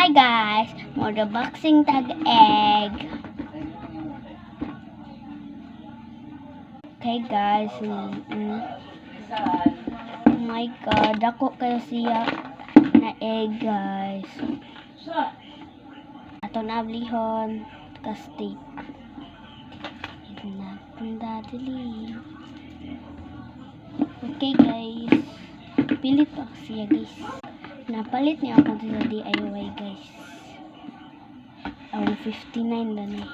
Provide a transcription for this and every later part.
Hi guys, more the boxing tag egg. Okay guys, oh my god, dako kayo siya na egg guys. Ato na ablihon, kastig. Dadali. Okay guys, pilit pa siya guys. Napalit niya ako sa DIY guys. Ang 59 lang eh.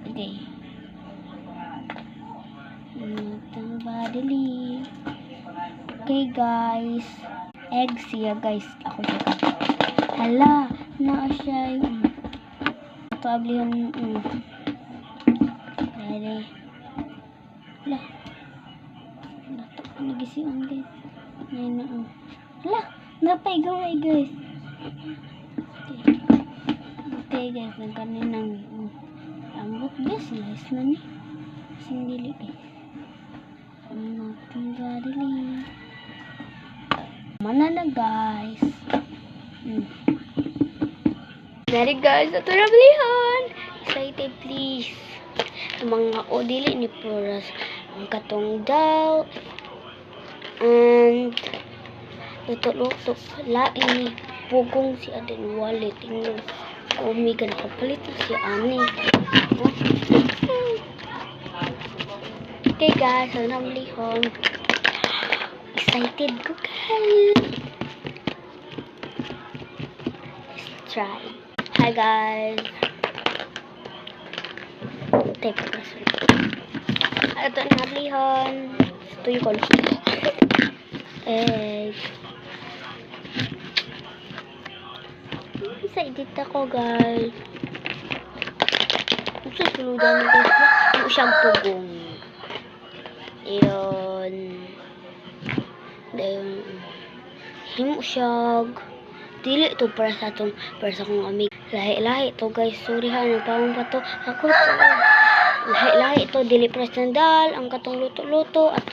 Okay. Badali. Okay guys. Egg siya guys. Ako siya. Hala. Na siya. Ito ablihan. Ready. Hala. Nagisiyon guys. Ngayon na. Hala. Napay gaway guys. Okay guys. Nagkaninang ambot guys. Nice na ni. Sindili guys. Badali. Mana na guys. Dari guys, ito na balihan. Excited please. Mga odili ni Puras. Ang katong daw. And luto-luto. Lain ni pugong si Aden Wallet. Tingnan. Umiga nakapalit na si Ani. Okay guys, ito na balihan. Excited ko guys. Let's try. Hi guys. Take a question. Ito na ablihan. Ito yung kolor. Egg. Excited ako guys. Gusto suludan mo guys. Ano siyang pugong. Iyon. Then himo siyag. Dili to para sa kong amig. Lahi-lahi to guys. Sorry ha, nagpawang pa to. Ako to. Lahi-lahi to. Dili para sandal. Ang katong luto-luto. At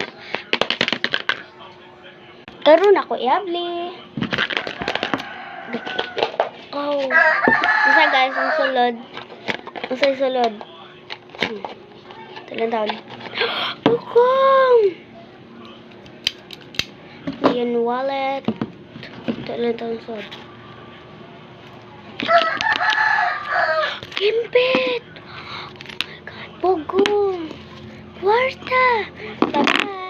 karon ako iabli. Oh. Masa guys, ang sulod. Masa sulod. Talang taon. Bukong! Yan wallet. Talang taon sulod. Kimpit! Oh my god. Bugong! Kwarta! Bye-bye!